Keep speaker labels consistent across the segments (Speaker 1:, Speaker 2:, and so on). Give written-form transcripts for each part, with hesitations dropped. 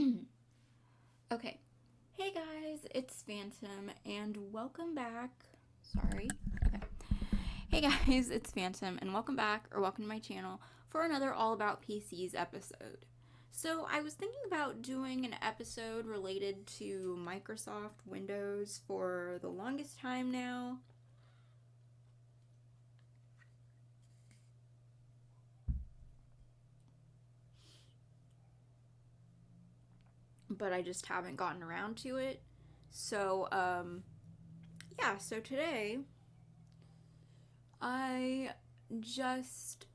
Speaker 1: Okay. Hey guys, it's Phantom and welcome back. Sorry. Okay. Hey guys, it's Phantom and welcome back or welcome to my channel for another All About PCs episode. So, I was thinking about doing an episode related to Microsoft Windows for the longest time now. But I just haven't gotten around to it. So, so today I I just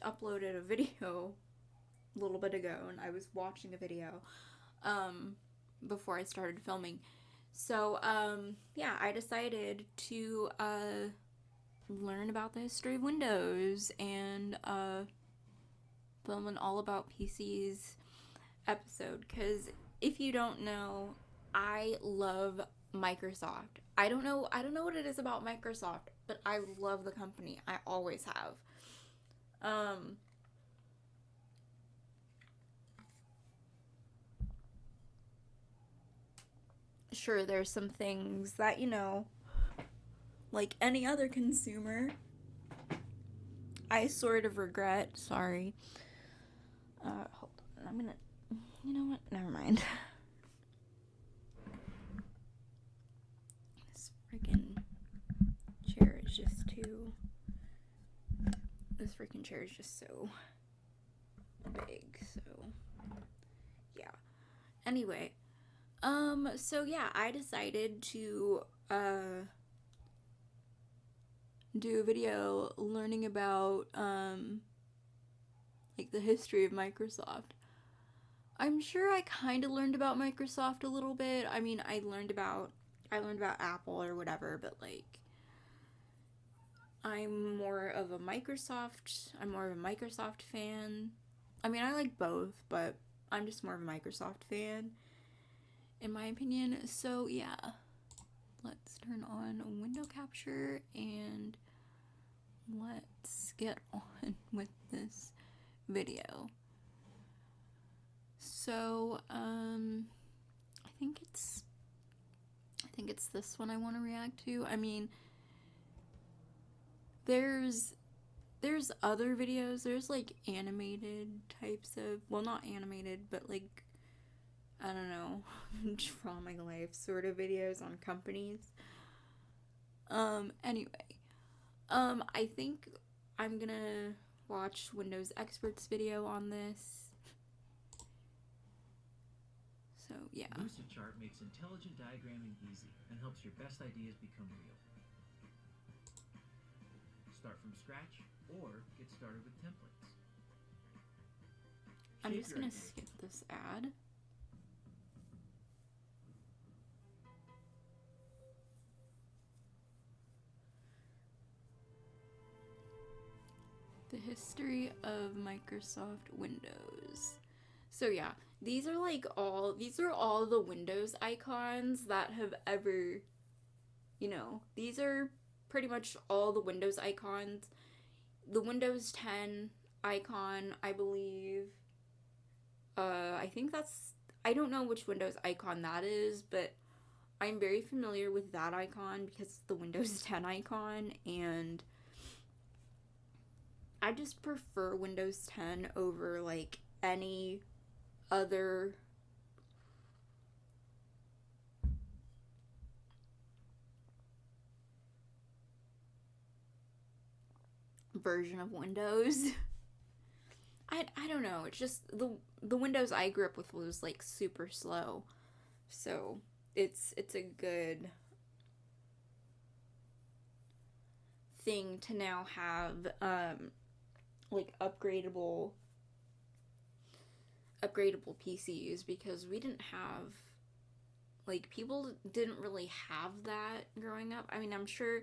Speaker 1: uploaded a video a little bit ago, and I was watching a video before I started filming. So I decided to learn about the history of Windows and film an all about PCs episode. Because if you don't know, I love Microsoft. I don't know what it is about Microsoft, but I love the company. I always have. Um, sure, there's some things that, like any other consumer, I sort of regret. Sorry. Hold on. I'm gonna. You know what? Never mind. This freaking chair is just too. This freaking chair is just so big. So, yeah. Anyway, I decided to do a video learning about like the history of Microsoft. I'm sure I kind of learned about Microsoft a little bit. I mean, I learned about Apple or whatever, but like I'm more of a Microsoft fan. I mean, I like both, but I'm just more of a Microsoft fan in my opinion. So, yeah. Let's turn on window capture and let's get on with this video. So, I think it's this one I want to react to. I mean, there's other videos. There's like animated types of, well, not animated, but like, I don't know, draw my life sort of videos on companies. Anyway, I think I'm gonna watch Windows Expert's video on this. So, yeah.
Speaker 2: Vista chart makes intelligent diagramming easy and helps your best ideas become real. Start from scratch or get started with templates.
Speaker 1: I'm just gonna skip this ad. The history of Microsoft Windows. So yeah, these are all the Windows icons that have ever, these are pretty much all the Windows icons. The Windows 10 icon, I believe, I don't know which Windows icon that is, but I'm very familiar with that icon because it's the Windows 10 icon, and I just prefer Windows 10 over like any other version of Windows. I don't know. It's just the Windows I grew up with was like super slow. So, it's a good thing to now have like upgradable PCs, because we didn't have, like, people didn't really have that growing up. I mean, I'm sure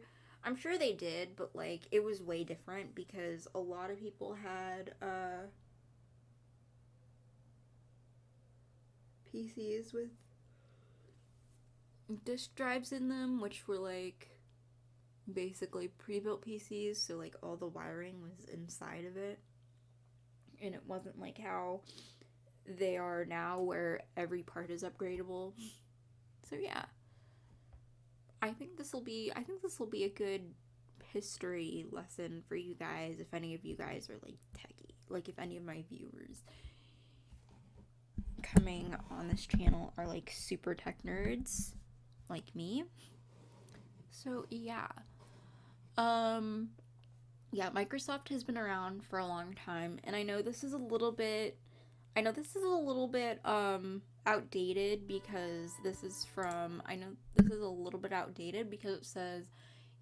Speaker 1: they did, but like it was way different because a lot of people had PCs with disk drives in them, which were like basically pre-built PCs, so like all the wiring was inside of it. And it wasn't like how they are now, where every part is upgradable. So yeah, I think this will be a good history lesson for you guys, if any of you guys are like techie, like if any of my viewers coming on this channel are like super tech nerds like me. So yeah. Yeah, Microsoft has been around for a long time, and I know this is a little bit outdated, because this is from, I know this is a little bit outdated because it says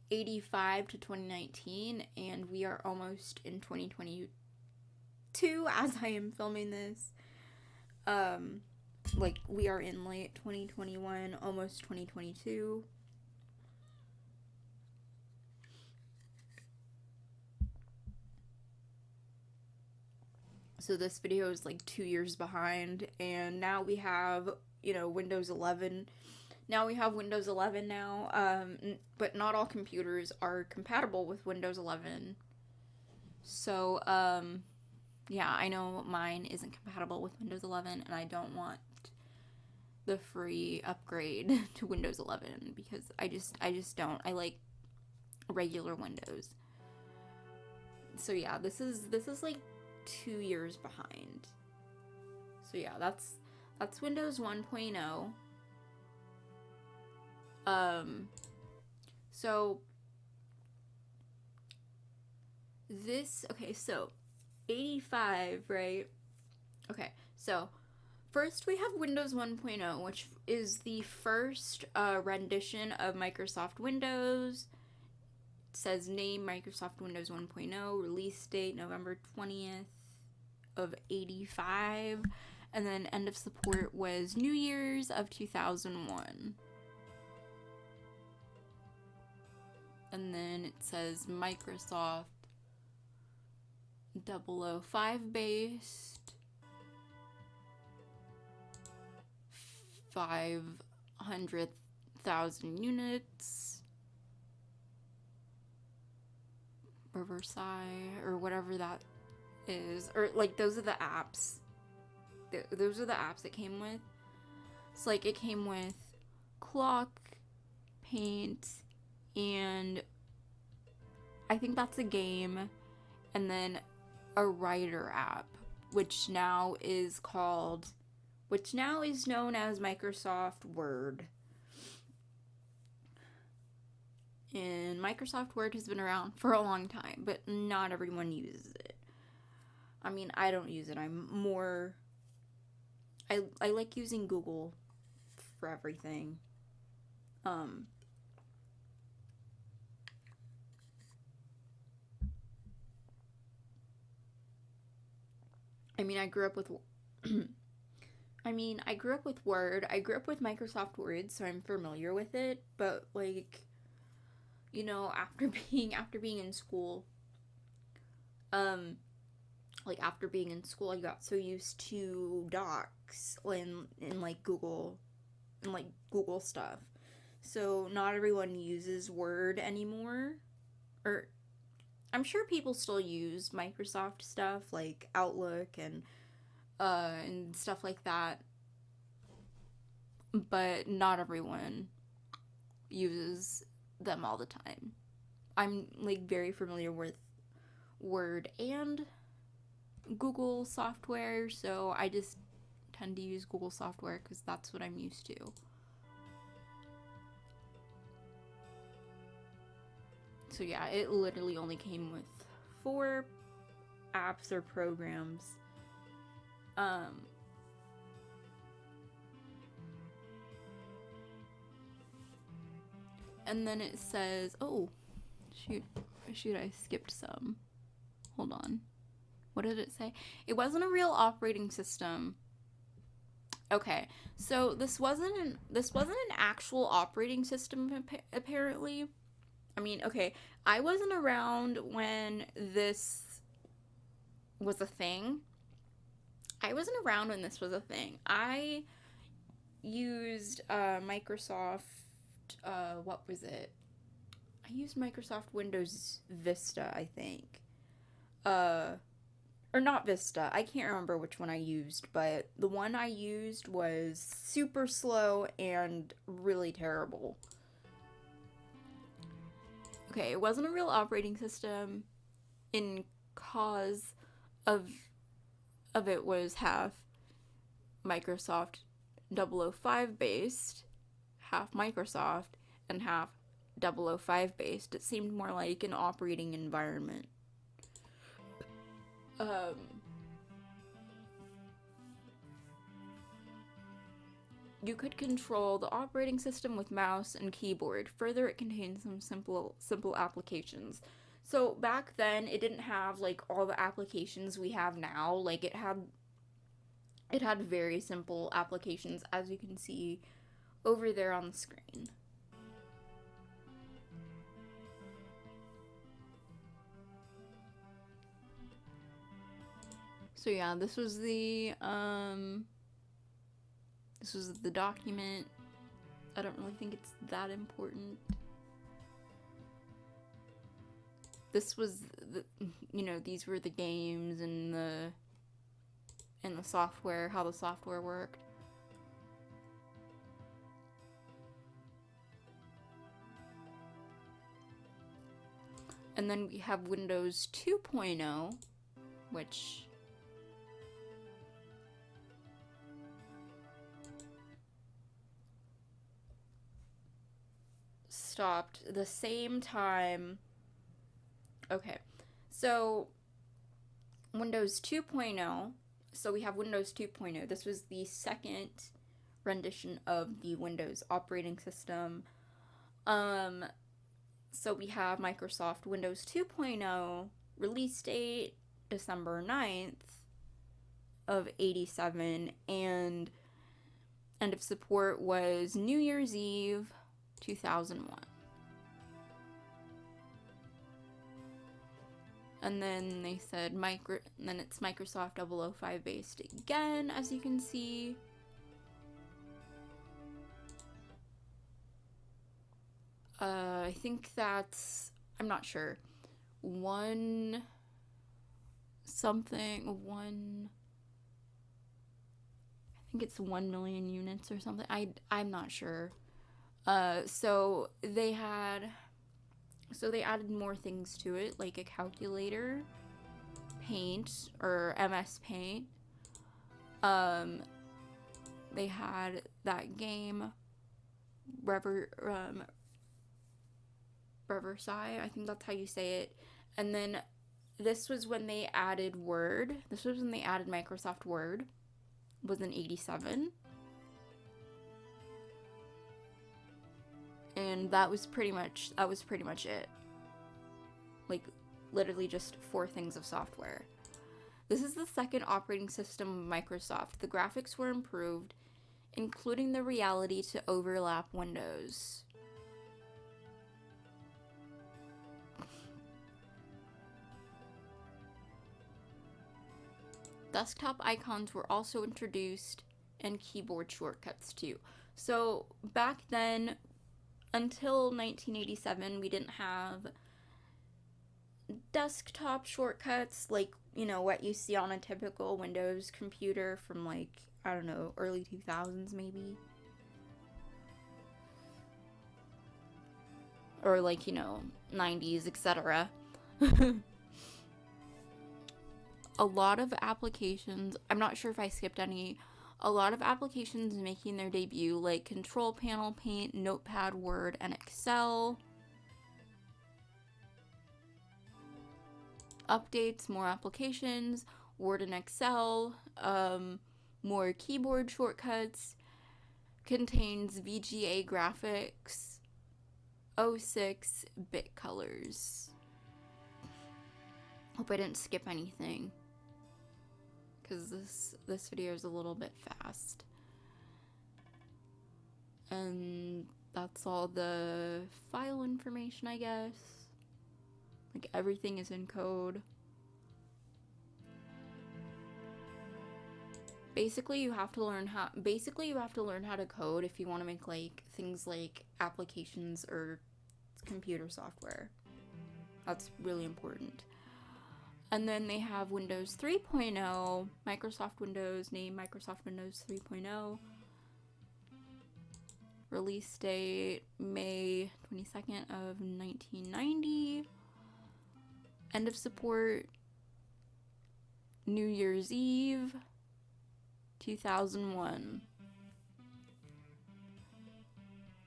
Speaker 1: 85 to 2019, and we are almost in 2022 as I am filming this. Like, we are in late 2021, almost 2022. So this video is like 2 years behind, and now we have, Windows 11. Now we have Windows 11 now, but not all computers are compatible with Windows 11. So, yeah, I know mine isn't compatible with Windows 11, and I don't want the free upgrade to Windows 11 because I just don't. I like regular Windows. So yeah, this is like 2 years behind. So yeah, that's Windows 1.0. So this, okay, so 85, right? Okay, so first we have Windows 1.0, which is the first rendition of Microsoft Windows. It says name Microsoft Windows 1.0, release date November 20th of 85, and then end of support was New Year's of 2001. And then it says Microsoft 005 based, 500,000 units, or Versailles, or whatever that is, or like those are the apps. Those are the apps it came with. So like it came with Clock, Paint, and I think that's a game, and then a writer app, which now is known as Microsoft Word. And Microsoft Word has been around for a long time, but not everyone uses it. I mean, I don't use it. I like using Google for everything. I mean, I grew up with Word. I grew up with Microsoft Word, so I'm familiar with it, but like, after being in school, I got so used to Docs and like Google stuff. So not everyone uses Word anymore. Or I'm sure people still use Microsoft stuff like Outlook and stuff like that. But not everyone uses them all the time. I'm like very familiar with Word and Google software, so I just tend to use Google software because that's what I'm used to. So yeah, it literally only came with 4 apps or programs. And then it says, oh, shoot, I skipped some. Hold on. What did it say? It wasn't a real operating system. Okay, so this wasn't an actual operating system apparently. I mean, okay, I wasn't around when this was a thing. I used Microsoft, what was it? I used Microsoft Windows Vista, I think. or not Vista. I can't remember which one I used, but the one I used was super slow and really terrible. Okay, it wasn't a real operating system in cause of it was half Microsoft 005 based, half Microsoft, and half 005 based. It seemed more like an operating environment. You could control the operating system with mouse and keyboard. Further, it contains some simple applications. So back then, it didn't have like all the applications we have now. Like it had very simple applications, as you can see over there on the screen. So yeah, this was the document. I don't really think it's that important. This was these were the games and the software, how the software worked. And then we have Windows 2.0, which stopped the same time. Okay, so Windows 2.0. So we have Windows 2.0. This was the second rendition of the Windows operating system. So we have Microsoft Windows 2.0 release date December 9th of 87, and end of support was New Year's Eve 2001. And then they said then it's Microsoft 005 based again, as you can see. I think that's, I'm not sure, I think it's 1 million units or something. I'm not sure. So they added more things to it, like a calculator, Paint, or MS Paint. They had that game, Riverside, I think that's how you say it. And then this was when they added Word. This was when they added Microsoft Word. It was in 87. And that was pretty much it. Like, literally just 4 things of software. This is the second operating system of Microsoft. The graphics were improved, including the reality to overlap windows. Desktop icons were also introduced, and keyboard shortcuts too. So back then, until 1987, we didn't have desktop shortcuts like, what you see on a typical Windows computer from, like, I don't know, early 2000s maybe. Or, like, 90s, etc. A lot of applications, I'm not sure if I skipped any, a lot of applications making their debut, like Control Panel, Paint, Notepad, Word, and Excel. Updates, more applications, Word and Excel, more keyboard shortcuts, contains VGA graphics, 06-bit colors. Hope I didn't skip anything, because this video is a little bit fast. And that's all the file information, I guess. Like, everything is in code. Basically, you have to learn how to code if you want to make, like, things like applications or computer software. That's really important. And then they have Windows 3.0, Microsoft Windows, name Microsoft Windows 3.0. Release date May 22nd of 1990. End of support New Year's Eve 2001.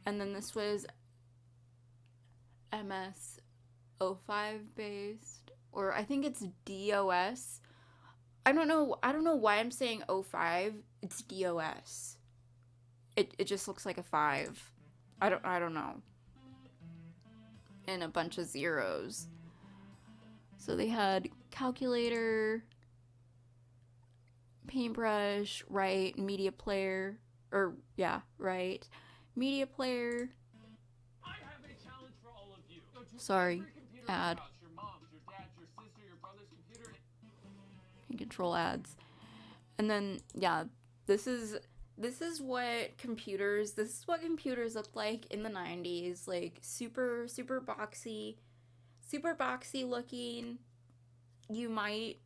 Speaker 1: And then this was MS-05 based, or I think it's DOS. I don't know why I'm saying 05. It's DOS. It just looks like a 5. I don't know. And a bunch of zeros. So they had calculator, paintbrush, right, media player, media player.
Speaker 3: I have a challenge for all of you. Go to
Speaker 1: Sorry,
Speaker 3: every computer
Speaker 1: ad.
Speaker 3: in your house, your mom's, your dad's, your sister, your brother's computer.
Speaker 1: And control ads. And then yeah, this is what computers looked like in the 90s, like super boxy looking. You might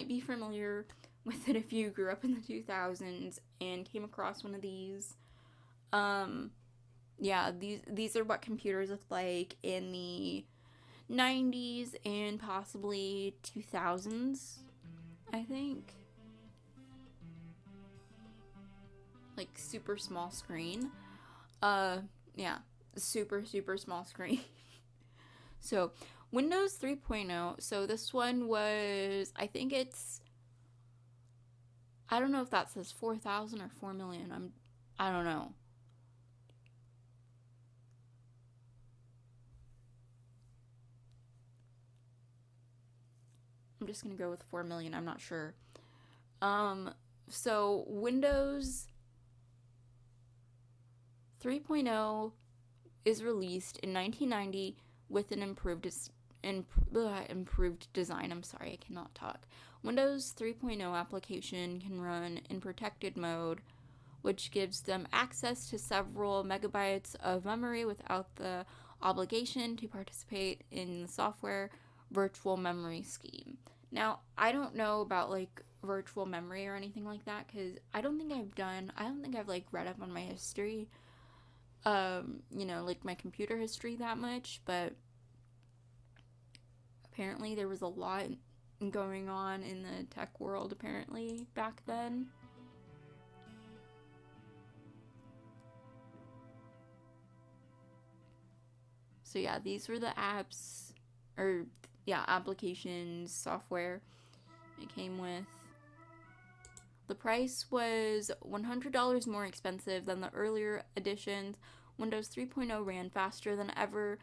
Speaker 1: be familiar with it if you grew up in the 2000s and came across one of these. Yeah, these are what computers looked like in the 90s and possibly 2000s, I think. Like super small screen. Yeah, super small screen. So Windows 3.0, so this one was, I think it's, I don't know if that says 4,000 or 4 million. I don't know. I'm just gonna go with 4 million, I'm not sure. So Windows 3.0 is released in 1990 with an improved design. I'm sorry, I cannot talk. Windows 3.0 application can run in protected mode, which gives them access to several megabytes of memory without the obligation to participate in the software virtual memory scheme. Now, I don't know about like virtual memory or anything like that, because I don't think I've like read up on my history, like my computer history that much, but apparently there was a lot going on in the tech world apparently back then. So yeah, these were the apps, or yeah, applications, software it came with. The price was $100 more expensive than the earlier editions. Windows 3.0 ran faster than ever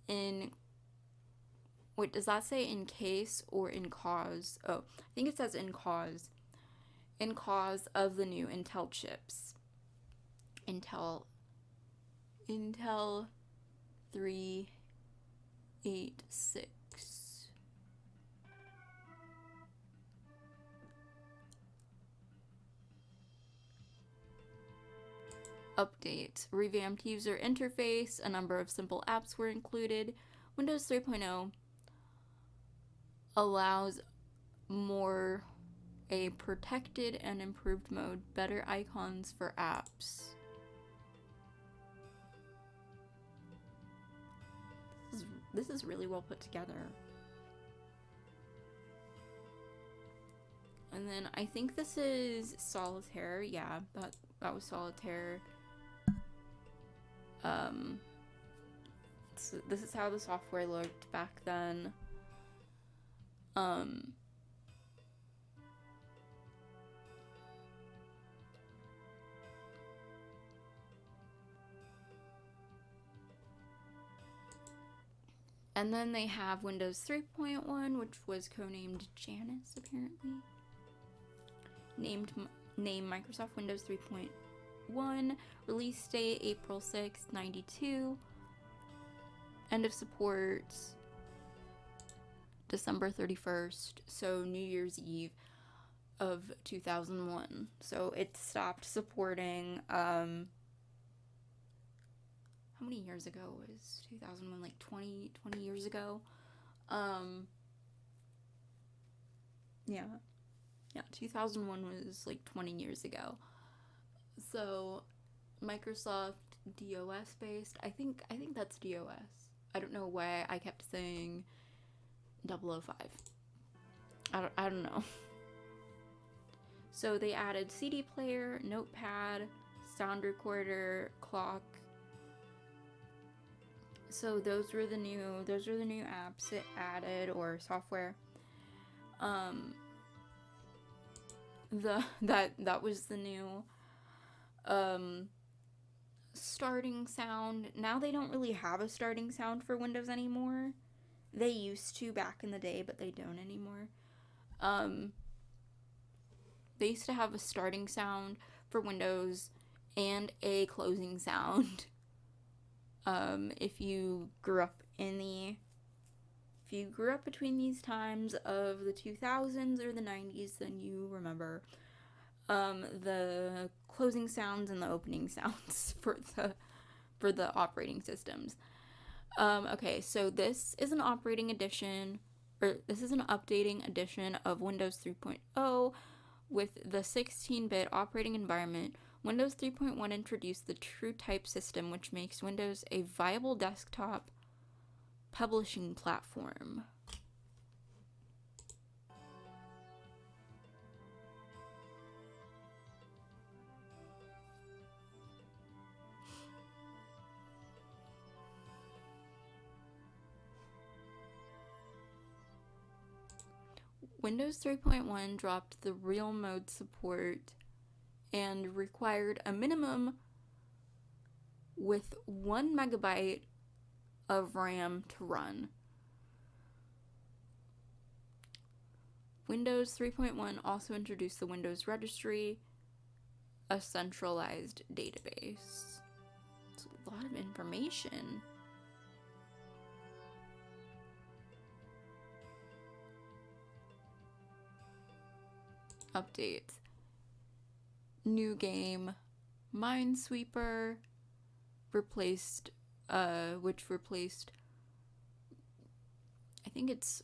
Speaker 1: in, wait, does that say in case or in cause? Oh, I think it says in cause. In cause of the new Intel chips. Intel 386. Update. Revamped user interface. A number of simple apps were included. Windows 3.0 allows more a protected and improved mode. Better icons for apps. This is really well put together. And then I think this is Solitaire. Yeah, that was Solitaire. So this is how the software looked back then. And then they have Windows 3.1, which was codenamed Janice, apparently. Name Microsoft Windows 3.1. Release date April 6th, 92. End of support December 31st, so New Year's Eve of 2001. So it stopped supporting how many years ago was 2001? Like 20 years ago. Yeah. Yeah, 2001 was like 20 years ago. So, Microsoft DOS based. I think that's DOS. I don't know why I kept saying 005. I don't know. So they added CD player, notepad, sound recorder, clock. So those were the new apps it added, or software. That was the new starting sound. Now they don't really have a starting sound for Windows anymore. They used to back in the day, but they don't anymore. They used to have a starting sound for Windows and a closing sound. If you grew up between these times of the 2000s or the 90s, then you remember the closing sounds and the opening sounds for the operating systems. Okay, so this is an updating edition of Windows 3.0 with the 16-bit operating environment. Windows 3.1 introduced the TrueType system, which makes Windows a viable desktop publishing platform. Windows 3.1 dropped the real mode support and required a minimum with 1 megabyte of RAM to run. Windows 3.1 also introduced the Windows Registry, a centralized database. It's a lot of information. Updates. New game, Minesweeper, which replaced, I think it's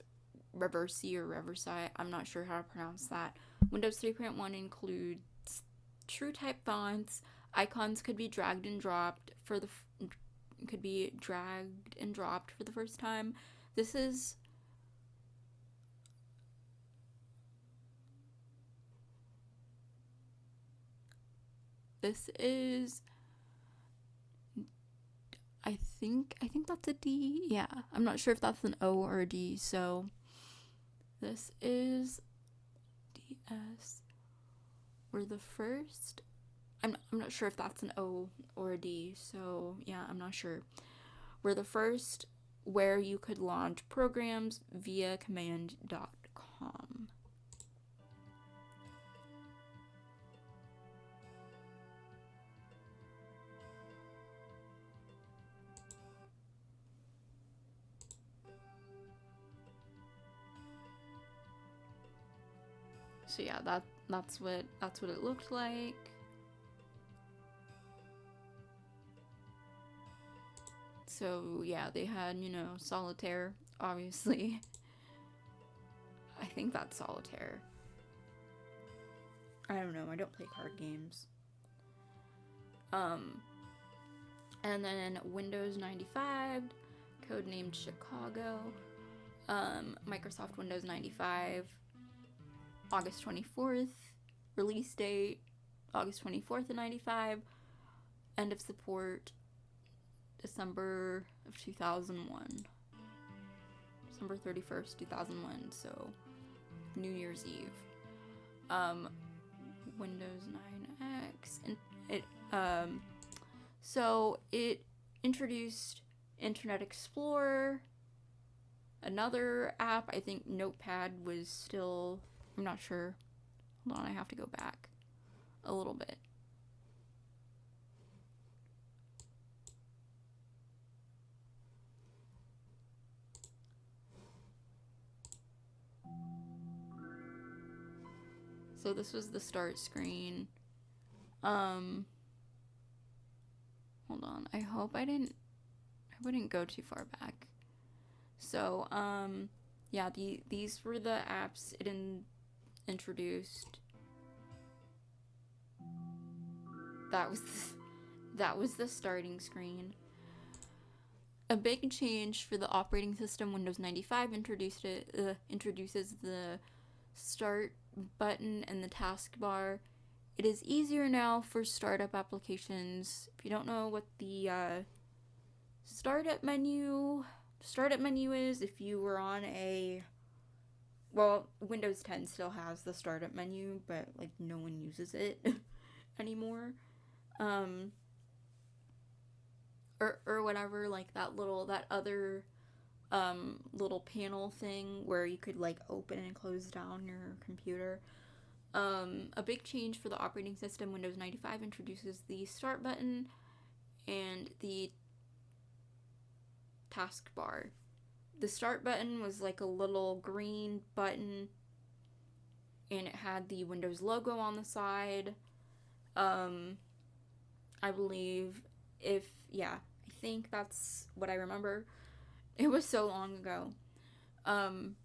Speaker 1: Reversey or Reversei, I'm not sure how to pronounce that. Windows 3.1 includes TrueType fonts. Icons could be dragged and dropped for the first time. This is I think that's a D. Yeah, I'm not sure if that's an O or a D. So this is DS. We're the first. I'm not sure if that's an O or a D. So yeah, I'm not sure. We're the first where you could launch programs via command.com. So yeah, that's what it looked like. So yeah, they had, Solitaire, obviously. I think that's Solitaire. I don't know, I don't play card games. And then Windows 95, codenamed Chicago. Microsoft Windows 95, August 24th, release date, August 24th of 95, end of support, December of 2001, December 31st, 2001, so New Year's Eve. Windows 9X, and so it introduced Internet Explorer, another app. I think Notepad was still, I'm not sure. Hold on, I have to go back a little bit. So this was the start screen. Hold on. I hope I didn't I wouldn't go too far back. So, yeah, these were the apps it introduced. That was the starting screen. A big change for the operating system, Windows 95 introduces the start button and the taskbar. It is easier now for startup applications. If you don't know what the startup menu is, if you were on Windows 10 still has the startup menu, but like no one uses it anymore. Or whatever, like that other little panel thing where you could like open and close down your computer. A big change for the operating system, Windows 95 introduces the start button and the taskbar. The start button was like a little green button and it had the Windows logo on the side. I believe I think that's what I remember. It was so long ago. Button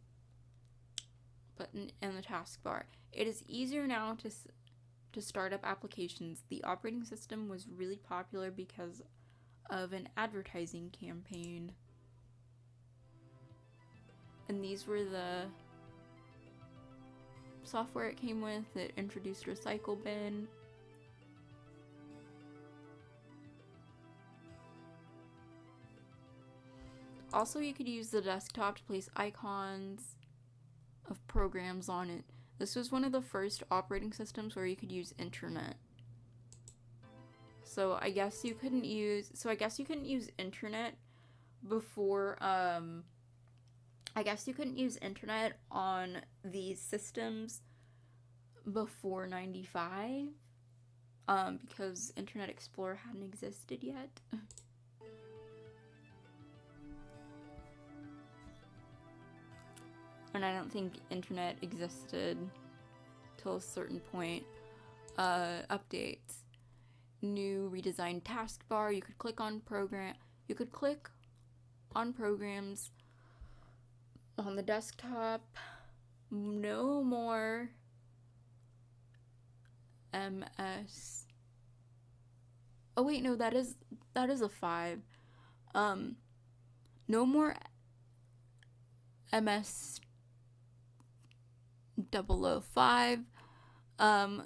Speaker 1: and the taskbar. It is easier now to start up applications. The operating system was really popular because of an advertising campaign. And these were the software it came with. It introduced Recycle Bin. Also, you could use the desktop to place icons of programs on it. This was one of the first operating systems where you could use internet. So I guess you couldn't use internet before I guess you couldn't use internet on these systems before 95 because Internet Explorer hadn't existed yet. And I don't think internet existed till a certain point. Updates. New redesigned taskbar. You could click on programs on the desktop. No more MS. Oh wait, no, that is a 5. No more MS 005.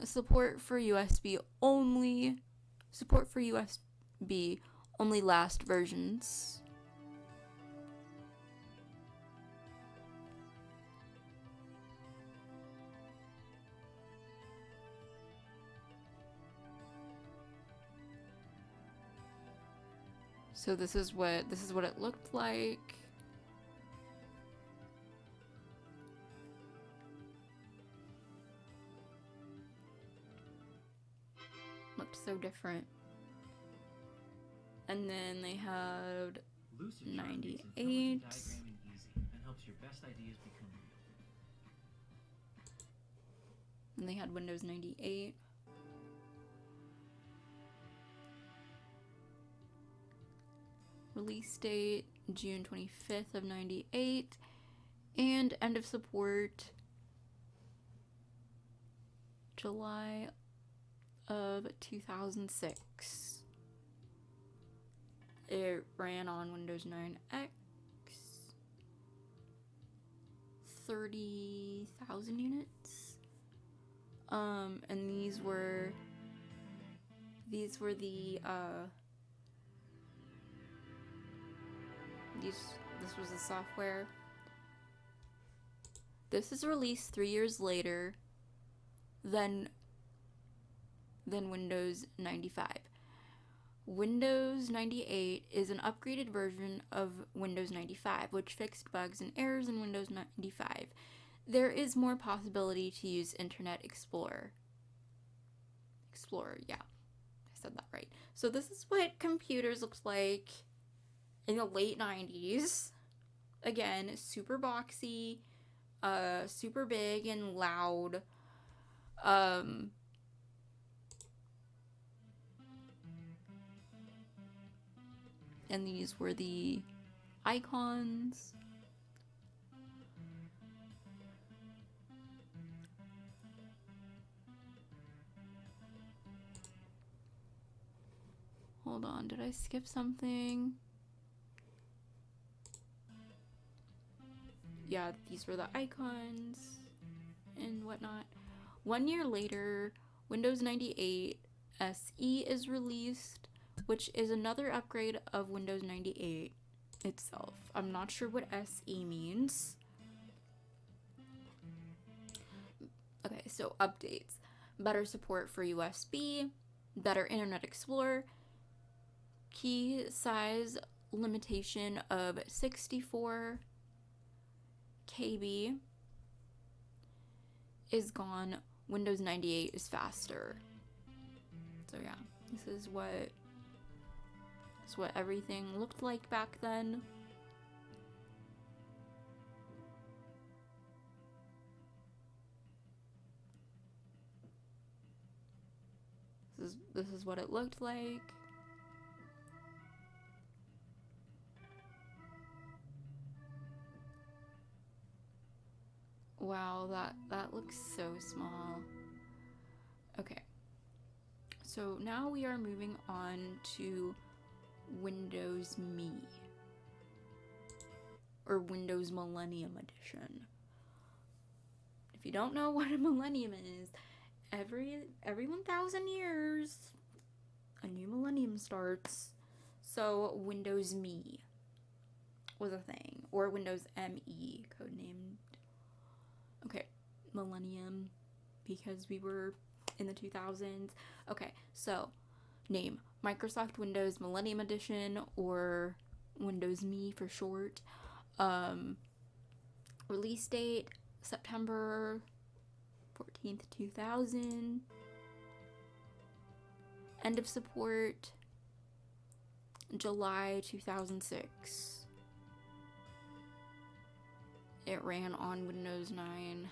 Speaker 1: Support for USB only. Support for USB only last versions. So this is what it looked like. Looked so different. And then they had 98.
Speaker 2: Diagramming easy and helps your best ideas become real.
Speaker 1: And they had Windows 98. Release date June 25th of 98. And end of support July of 2006. It ran on Windows 9X. 30,000 units. And these were the this was the software. This is released 3 years later than Windows 95. Windows 98 is an upgraded version of Windows 95, which fixed bugs and errors in Windows 95. There is more possibility to use Internet Explorer. Yeah, I said that right. So this is what computers looked like in the late 90s. Again, super boxy, super big and loud. And these were the icons. Hold on, did I skip something? Yeah, these were the icons and whatnot. 1 year later, Windows 98 SE is released, which is another upgrade of Windows 98 itself. I'm not sure what SE means. Okay, so updates. Better support for USB, better Internet Explorer, key size limitation of 64 KB is gone. Windows 98 is faster. So yeah, this is what everything looked like back then. This is what it looked like. Wow, that looks so small. Okay. So now we are moving on to Windows Me, or Windows Millennium Edition. If you don't know what a millennium is, every 1,000 years a new millennium starts. So Windows Me was a thing, or Windows ME, codenamed. Okay, millennium, because we were in the 2000s. Okay, so name Microsoft Windows Millennium Edition, or Windows Me for short. Release date September 14th, 2000. End of support July 2006. It ran on Windows 9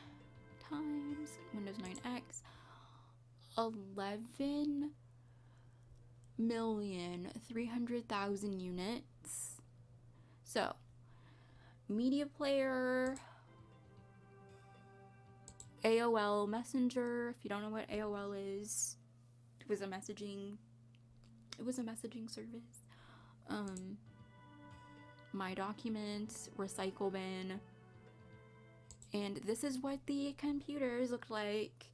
Speaker 1: times, Windows 9X. 11,300,000 units. So, media player, AOL Messenger. If you don't know what AOL is, it was a messaging service. My Documents, Recycle Bin. And this is what the computers looked like.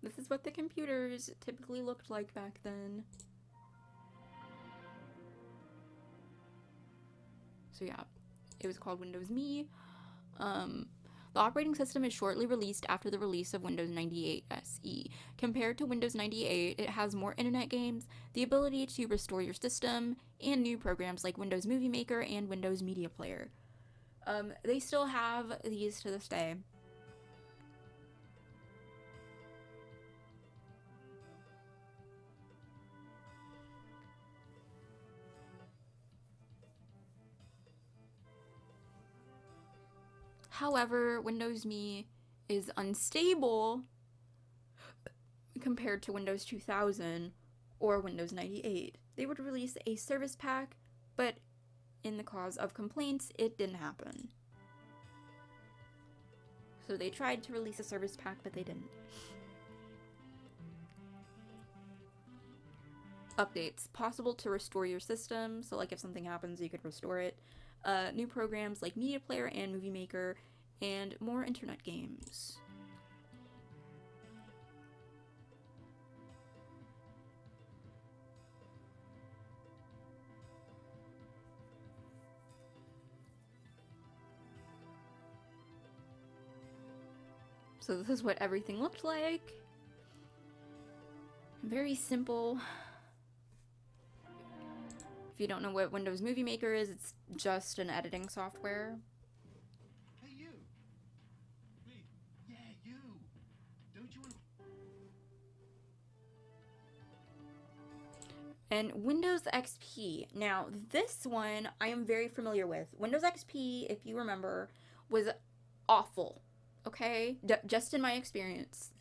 Speaker 1: This is what the computers typically looked like back then. So yeah, it was called Windows Me. The operating system is shortly released after the release of Windows 98 SE. Compared to Windows 98, it has more internet games, the ability to restore your system, and new programs like Windows Movie Maker and Windows Media Player. They still have these to this day. However, Windows Me is unstable compared to Windows 2000 or Windows 98. They would release a service pack, but in the cause of complaints, it didn't happen. So they tried to release a service pack, but they didn't. Updates. Possible to restore your system, so like if something happens, you could restore it. New programs like Media Player and Movie Maker, and more internet games. So this is what everything looked like. Very simple. If you don't know what Windows Movie Maker is, it's just an editing software.
Speaker 4: Hey, you! Me? Yeah, you! Don't you want to...
Speaker 1: And Windows XP. Now, this one I am very familiar with. Windows XP, if you remember, was awful. Okay? Just in my experience.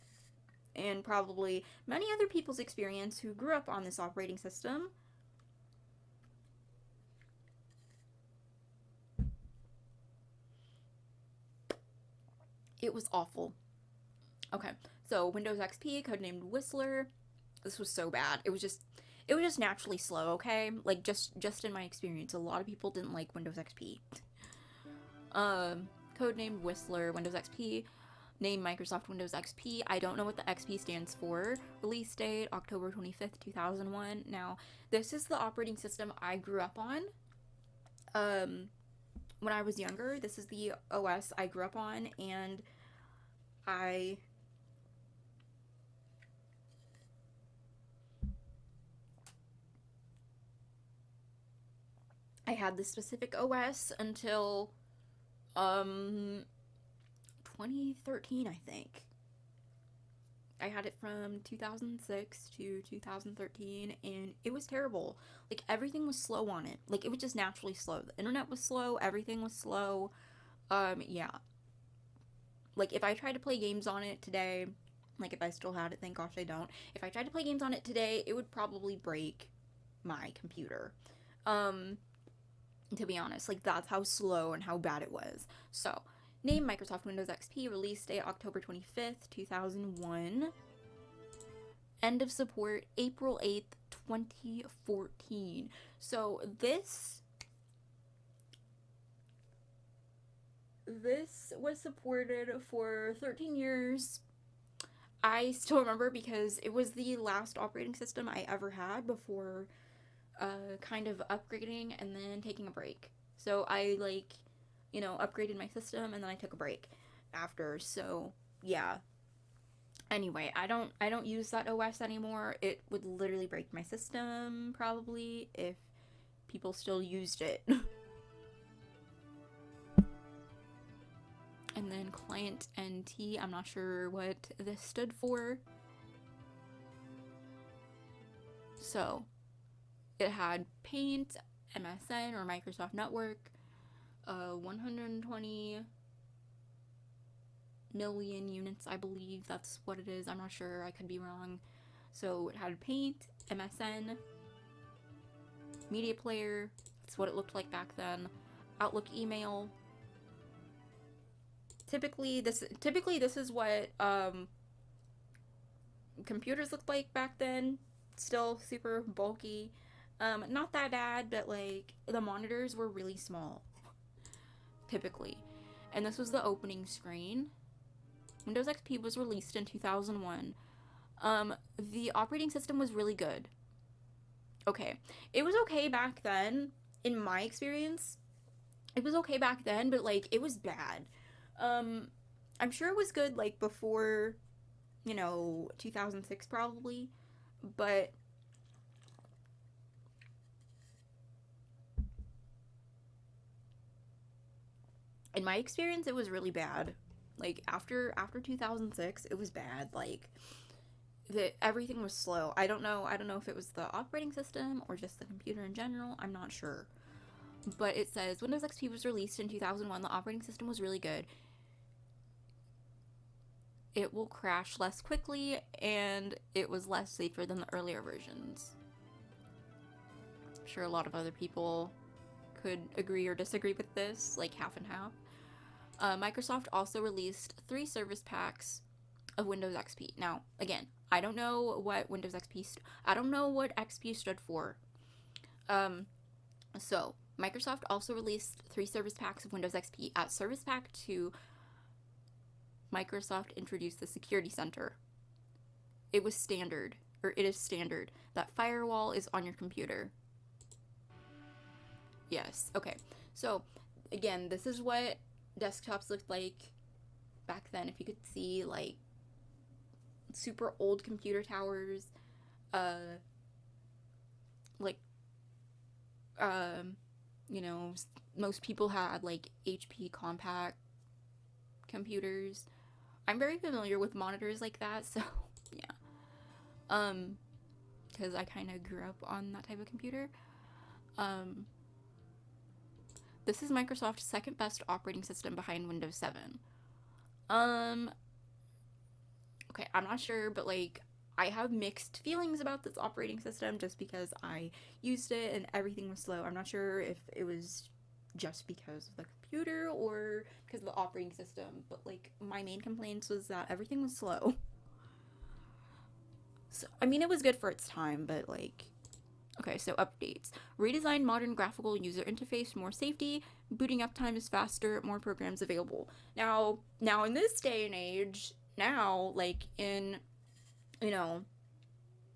Speaker 1: And probably many other people's experience who grew up on this operating system. It was awful. Okay, so Windows XP, codenamed Whistler. This was so bad. It was just naturally slow, okay? Like, just in my experience, a lot of people didn't like Windows XP. Codenamed Whistler, Windows XP. Name Microsoft Windows XP. I don't know what the XP stands for. Release date, October 25th, 2001. Now, this is the operating system I grew up on. When I was younger, this is the OS I grew up on, and I had this specific OS until 2013, I think. I had it from 2006 to 2013, and it was terrible. Like, everything was slow on it. Like, it was just naturally slow. The internet was slow, everything was slow. Yeah. Like, if I tried to play games on it today, like, if I still had it, thank gosh I don't. If I tried to play games on it today, it would probably break my computer. To be honest, like, that's how slow and how bad it was. So, name Microsoft Windows XP, release date October 25th, 2001. End of support April 8th, 2014. So this was supported for 13 years. I still remember because it was the last operating system I ever had before kind of upgrading and then taking a break. So I, like, you know, upgraded my system and then I took a break after. So yeah. Anyway, I don't use that OS anymore. It would literally break my system probably if people still used it. And then client NT, I'm not sure what this stood for. So it had Paint, MSN or Microsoft Network, 120 million units, I believe that's what it is. I'm not sure, I could be wrong. So it had Paint, MSN, Media Player, that's what it looked like back then, Outlook email. Typically this is what computers looked like back then. Still super bulky. Not that bad, but like the monitors were really small typically. And this was the opening screen. Windows XP was released in 2001. The operating system was really good. Okay. It was okay back then, in my experience. It was okay back then, but like it was bad. I'm sure it was good like before, you know, 2006 probably, but in my experience it was really bad. Like after 2006 it was bad. Like everything was slow. I don't know if it was the operating system or just the computer in general. I'm not sure. But it says Windows XP was released in 2001. The operating system was really good. It will crash less quickly, and it was less safer than the earlier versions. I'm sure a lot of other people could agree or disagree with this, like half and half. Microsoft also released 3 service packs of Windows XP. Now, again, I don't know what Windows XP I don't know what XP stood for. So Microsoft also released 3 service packs of Windows XP. At Service Pack 2, Microsoft introduced the Security Center. It is standard, that firewall is on your computer. Yes, okay. So, again, this is what desktops looked like back then. If you could see, like, super old computer towers, you know, most people had, like, HP compact computers. I'm very familiar with monitors like that, so, yeah. Because I kind of grew up on that type of computer. This is Microsoft's second best operating system behind Windows 7. Okay, I'm not sure, but, like, I have mixed feelings about this operating system just because I used it and everything was slow. I'm not sure if it was just because of the computer or because of the operating system, but like my main complaints was that everything was slow. So I mean, it was good for its time, but like, okay, so updates. Redesigned modern graphical user interface, more safety, booting up time is faster, more programs available. Now in this day and age, now like in now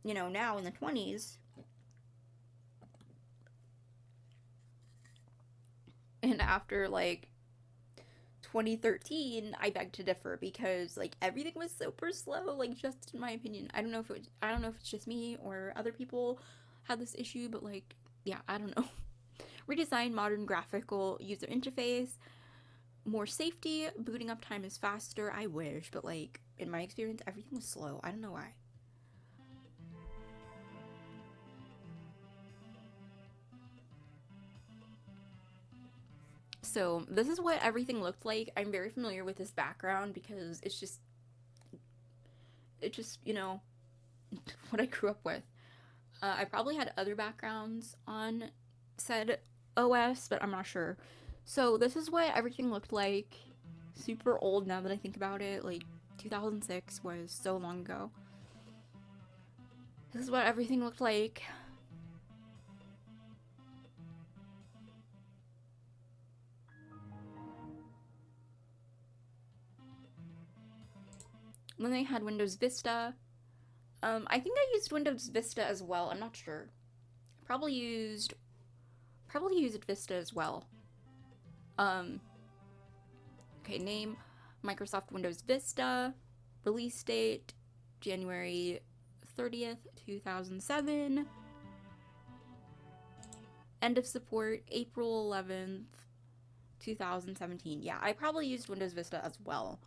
Speaker 1: in the 20s, and after like 2013, I beg to differ because like everything was super slow, like just in my opinion. I don't know if it's just me or other people had this issue, but like, yeah, I don't know. Redesigned modern graphical user interface, more safety, booting up time is faster. I wish, but like in my experience, everything was slow. I don't know why. So this is what everything looked like. I'm very familiar with this background because it's just what I grew up with. I probably had other backgrounds on said OS, but I'm not sure. So this is what everything looked like. Super old now that I think about it. Like 2006 was so long ago. This is what everything looked like. Then they had Windows Vista. I think I used Windows Vista as well. I'm not sure. Probably used Vista as well. Okay, name, Microsoft Windows Vista. Release date, January 30th, 2007. End of support, April 11th, 2017. Yeah, I probably used Windows Vista as well.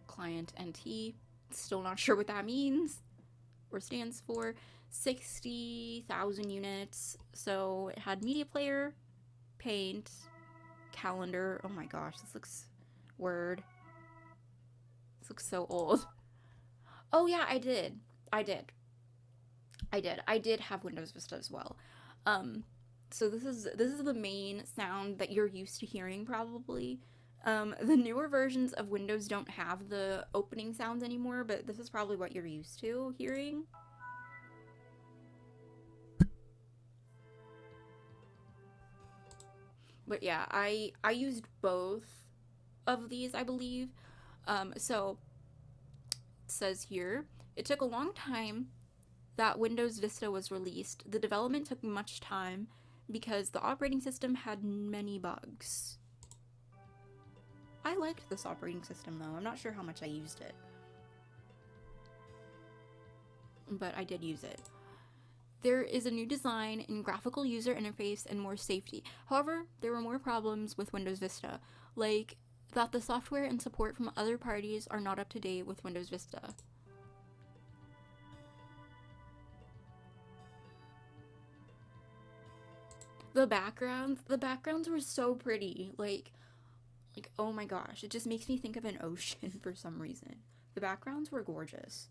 Speaker 1: Client NT. Still not sure what that means or stands for. 60,000 units. So it had media player, paint, calendar. Oh my gosh, this looks Word. This looks so old. Oh yeah, I did have Windows Vista as well. So this is the main sound that you're used to hearing probably. The newer versions of Windows don't have the opening sounds anymore, but this is probably what you're used to hearing. But yeah, I used both of these, I believe. So it says here, it took a long time that Windows Vista was released. The development took much time because the operating system had many bugs. I liked this operating system though. I'm not sure how much I used it, but I did use it. There is a new design in graphical user interface and more safety. However, there were more problems with Windows Vista, like that the software and support from other parties are not up to date with Windows Vista. The backgrounds were so pretty. Like oh my gosh, it just makes me think of an ocean for some reason. The backgrounds were gorgeous.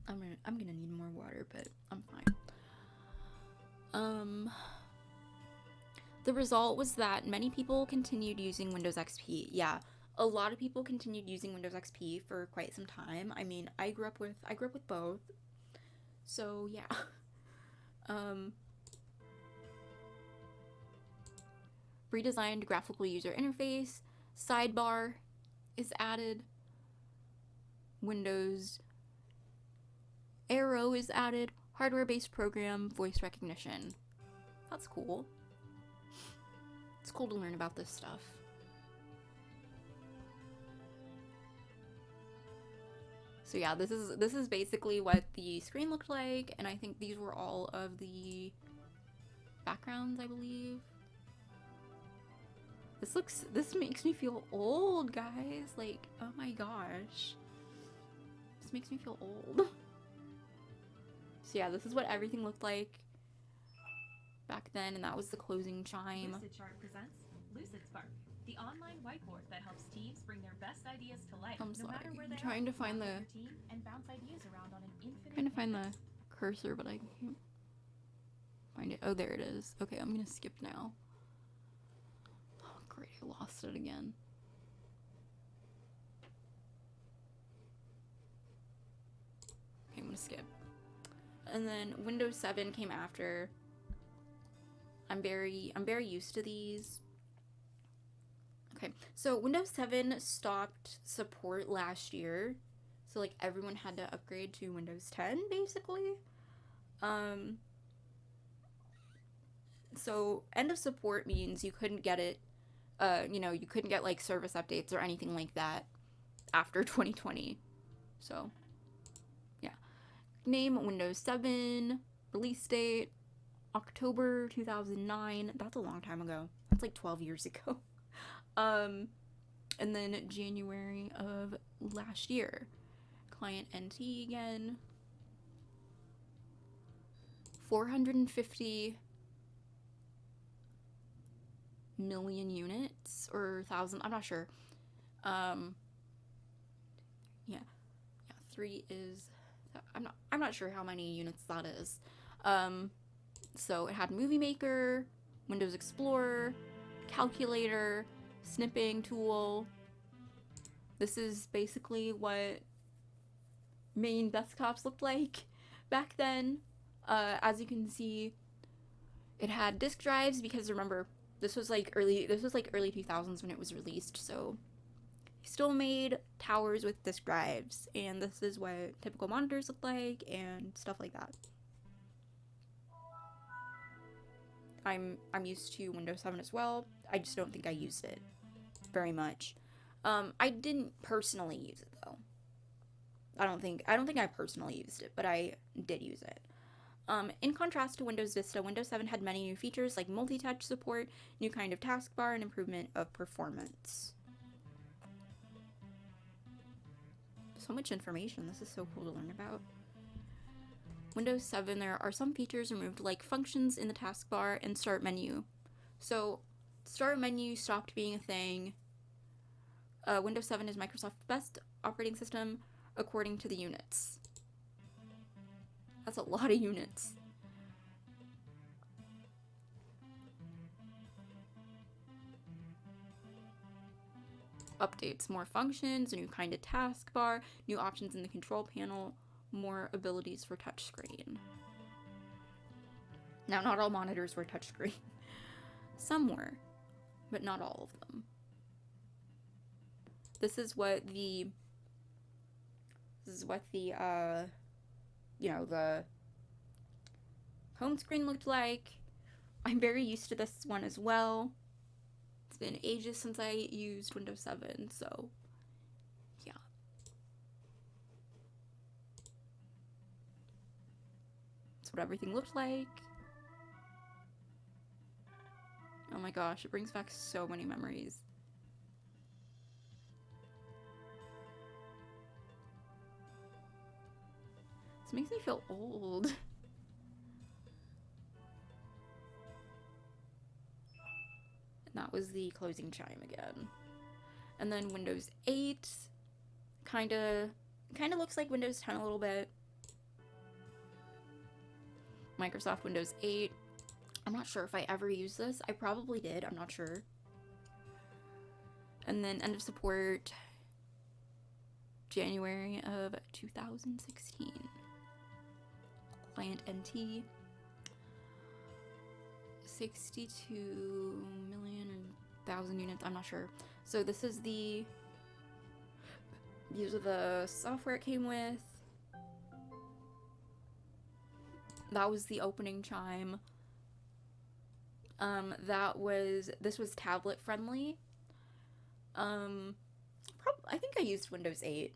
Speaker 1: I'm gonna need more water, but I'm fine. The result was that many people continued using Windows XP. Yeah, a lot of people continued using Windows XP for quite some time. I mean, I grew up with both. So, yeah. Redesigned graphical user interface, sidebar is added. Windows Arrow is added, hardware-based program, voice recognition. That's cool. It's cool to learn about this stuff. So yeah, this is basically what the screen looked like, and I think these were all of the backgrounds, I believe. This makes me feel old, guys. Like, oh my gosh. This makes me feel old. So yeah, this is what everything looked like back then, and that was the closing chime.
Speaker 5: Vista chart presents Lucid Spark, the online whiteboard that helps teams bring their best ideas to life,
Speaker 1: I'm
Speaker 5: no
Speaker 1: sorry.
Speaker 5: matter where they
Speaker 1: I'm trying to find
Speaker 5: Walk
Speaker 1: the
Speaker 5: with your team and bounce ideas around on an infinite
Speaker 1: trying to find
Speaker 5: canvas.
Speaker 1: the cursor, but I can't find it. Oh, there it is. Okay, I'm gonna skip now. Oh, great, I lost it again. Okay, I'm gonna skip. And then Windows 7 came after. I'm very used to these. Okay, so Windows 7 stopped support last year. So like everyone had to upgrade to Windows 10 basically. So end of support means you couldn't get it, you couldn't get like service updates or anything like that after 2020. So yeah. Name Windows 7, release date October 2009. That's a long time ago. That's like 12 years ago. And then January of last year. Client NT again. 450 million units or thousand, I'm not sure. Yeah, 3 is, I'm not sure how many units that is. So it had Movie Maker, Windows Explorer, calculator, snipping tool. This is basically what main desktops looked like back then. As you can see, it had disk drives because remember, this was like early 2000s when it was released, so still made towers with disk drives, and this is what typical monitors look like and stuff like that. I'm used to Windows 7 as well. I just don't think I used it very much. I didn't personally use it though. I don't think I personally used it, but I did use it. In contrast to Windows Vista, Windows 7 had many new features like multi-touch support, new kind of taskbar, and improvement of performance. So much information. This is so cool to learn about. Windows 7, there are some features removed like functions in the taskbar and start menu. So start menu stopped being a thing. Windows 7 is Microsoft's best operating system according to the units. That's a lot of units. Updates, more functions, a new kind of taskbar, new options in the control panel, more abilities for touchscreen. Now, not all monitors were touchscreen. Some were, but not all of them. This is what the the home screen looked like. I'm very used to this one as well. It's been ages since I used Windows 7, so yeah. That's what everything looked like. Oh my gosh, it brings back so many memories. This makes me feel old. And that was the closing chime again. And then Windows 8 kind of looks like Windows 10 a little bit. Microsoft Windows 8. I'm not sure if I ever used this. I probably did. I'm not sure. And then end of support January of 2016. Client NT. 62 million or 1,000 units. I'm not sure. So this is these are the software it came with. That was the opening chime. This was tablet friendly. I think I used Windows 8.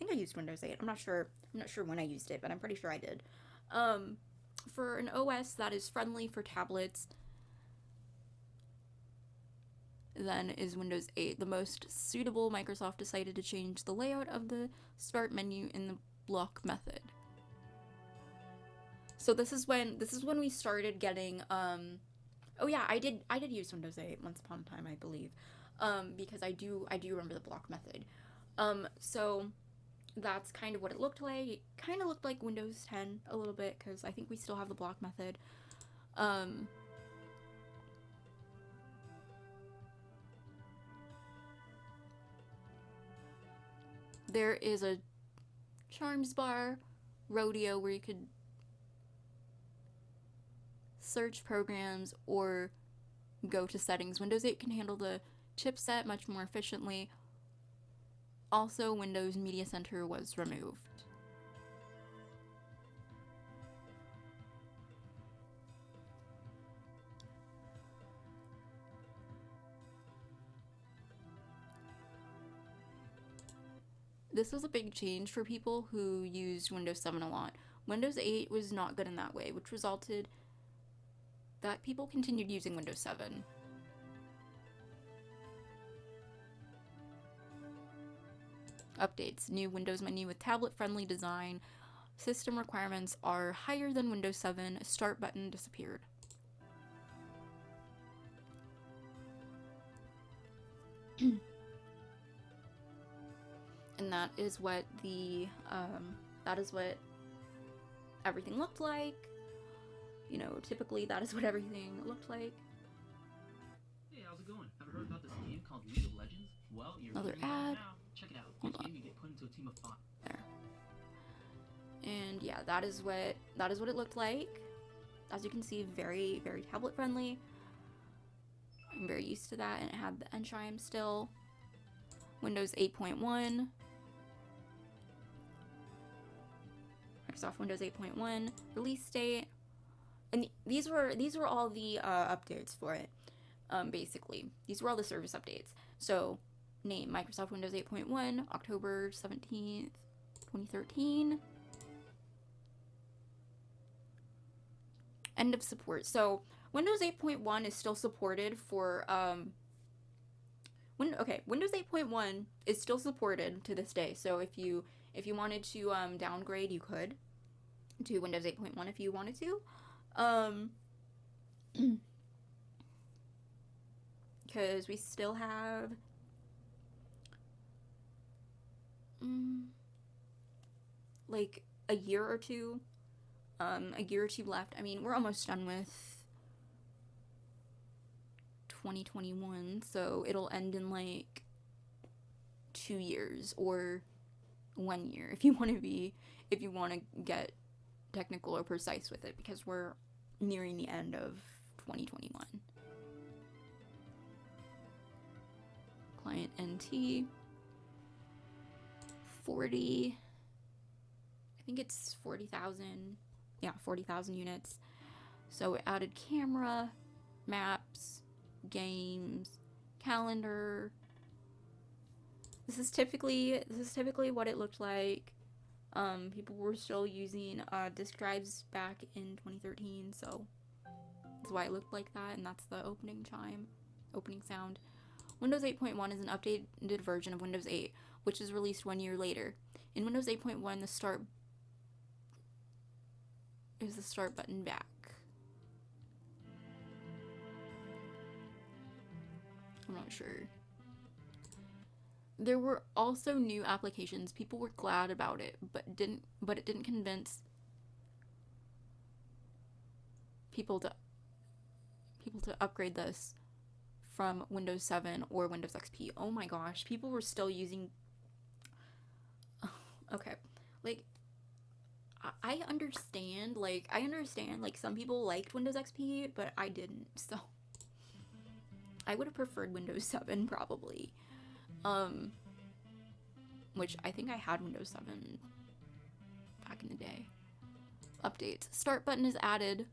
Speaker 1: I'm not sure when I used it, but I'm pretty sure I did. For an OS that is friendly for tablets, then is Windows 8. The most suitable, Microsoft decided to change the layout of the start menu in the block method. So this is when we started getting Oh yeah, I did use Windows 8 once upon a time, I believe. Because I do remember the block method. So that's kind of what it looked like. It kind of looked like Windows 10 a little bit, because I think we still have the block method. There is a Charms bar, Rodeo, where you could search programs or go to settings. Windows 8 can handle the chipset much more efficiently. Also, Windows Media Center was removed. This was a big change for people who used Windows 7 a lot. Windows 8 was not good in that way, which resulted that people continued using Windows 7. Updates. New Windows menu with tablet-friendly design. System requirements are higher than Windows 7. Start button disappeared. And that is what everything looked like. You know, typically that is what everything looked like.
Speaker 2: Hey, how's it going? Ever heard about this game called League of Legends? Well, you're
Speaker 1: Another
Speaker 2: hearing about it
Speaker 1: ad.
Speaker 2: now. Check it out.
Speaker 1: Hold
Speaker 2: Each
Speaker 1: on.
Speaker 2: game you get put into a team of 5.
Speaker 1: There. And yeah, that is what it looked like. As you can see, very, very tablet friendly. I'm very used to that, and it had the end chime still. Windows 8.1. Microsoft Windows 8.1 release date. And these were all the updates for it. Basically, these were all the service updates. So, name Microsoft Windows 8.1, October 17th, 2013. End of support. So, Windows 8.1 is still supported for Windows 8.1 is still supported to this day. So if you wanted to downgrade, you could to Windows 8.1 if you wanted to. Because we still have like a year or two left. I mean, we're almost done with 2021, so it'll end in like 2 years or 1 year if you want to get technical or precise with it, because we're nearing the end of 2021. Client NT 40, I think it's 40,000. Yeah, 40,000 units. So it added camera, maps, games, calendar. This is typically what it looked like. People were still using disk drives back in 2013, so that's why it looked like that, and that's the opening sound. Windows 8.1 is an updated version of Windows 8, which is released 1 year later. In Windows 8.1, the start button back. I'm not sure. There were also new applications. People were glad about it, but it didn't convince people to upgrade this from Windows 7 or Windows XP. Oh my gosh, people were still using okay. Like I understand like some people liked Windows XP, but I didn't. So I would have preferred Windows 7 probably. Which I think I had Windows 7 back in the day. Updates. Start button is added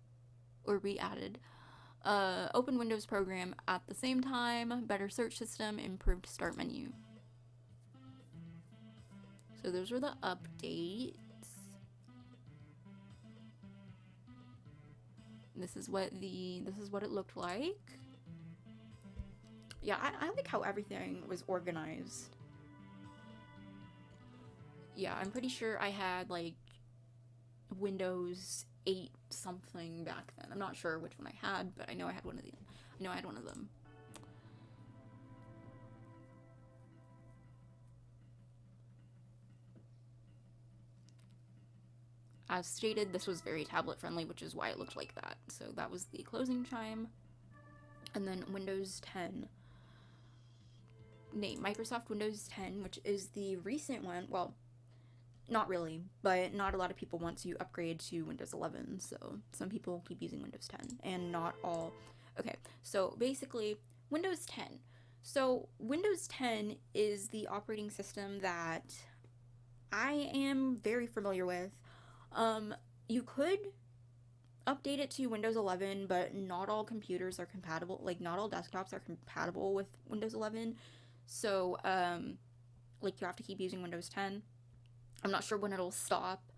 Speaker 1: or re-added. Open Windows program at the same time. Better search system. Improved start menu. So those were the updates. This is what it looked like. Yeah, I like how everything was organized. Yeah, I'm pretty sure I had like Windows 8 something back then. I'm not sure which one I had, but I know I had one of these. I know I had one of them. As stated, this was very tablet friendly, which is why it looked like that. So that was the closing chime. And then Windows 10. Name Microsoft Windows 10, which is the recent one. Well, not really, but not a lot of people want to upgrade to Windows 11, so some people keep using Windows 10, and not all. Okay, so basically, Windows 10. So Windows 10 is the operating system that I am very familiar with. You could update it to Windows 11, but not all computers are compatible, like not all desktops are compatible with Windows 11, so, like you have to keep using Windows 10. I'm not sure when it'll stop.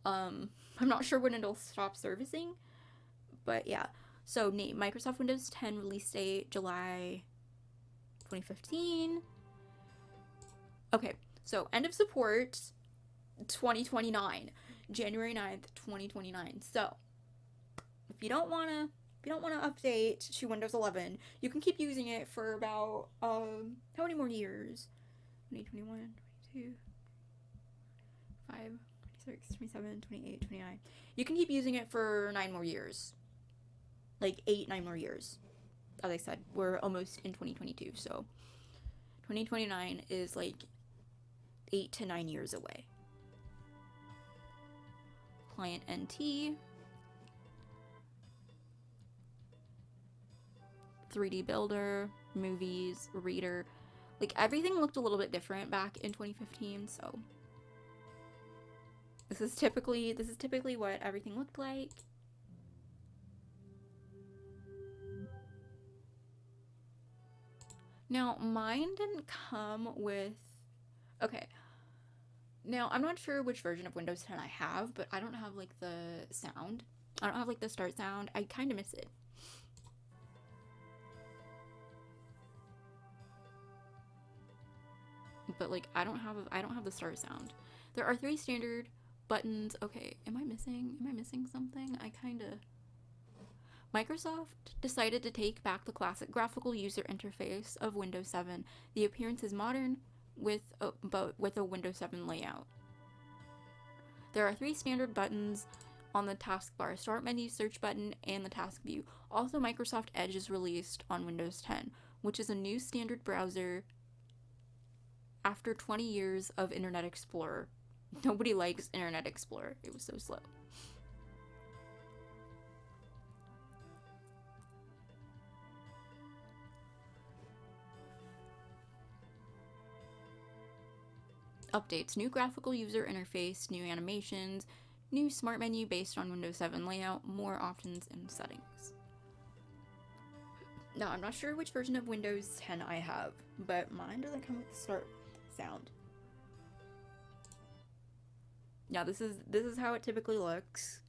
Speaker 1: I'm not sure when it'll stop servicing, but yeah. So, Microsoft Windows 10 release date, July 2015. Okay, so end of support, 2029, January 9th, 2029. So, if you don't want to update to Windows 11, you can keep using it for about, how many more years? 2021, 22, 5, 26, 27, 28, 29. You can keep using it for 9 more years. Like 9 more years. As I said, we're almost in 2022, so 2029 is like 8 to 9 years away. Client NT. 3D Builder, movies, reader. Like, everything looked a little bit different back in 2015, so this is typically what everything looked like. Now, mine didn't come with... Okay. Now, I'm not sure which version of Windows 10 I have, but I don't have, like, the sound. I don't have, like, the start sound. I kind of miss it. But, like, I don't have the start sound. There are 3 standard buttons. Okay, am I missing something? Microsoft decided to take back the classic graphical user interface of Windows 7. The appearance is modern with a Windows 7 layout. There are 3 standard buttons on the taskbar: Start menu, Search button, and the task view. Also, Microsoft Edge is released on Windows 10, which is a new standard browser after 20 years of Internet Explorer. Nobody likes Internet Explorer. It was so slow. Updates: new graphical user interface, new animations, new smart menu based on Windows 7 layout, more options and settings. Now, I'm not sure which version of Windows 10 I have, but mine doesn't come with the start sound. Now, this is how it typically looks.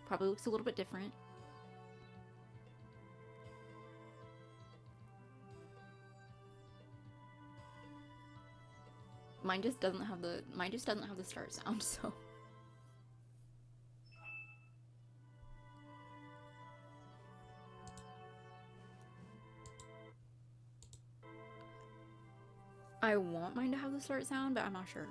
Speaker 1: Probably looks a little bit different. Mine just doesn't have the start sound, so. I want mine to have the start sound, but I'm not sure.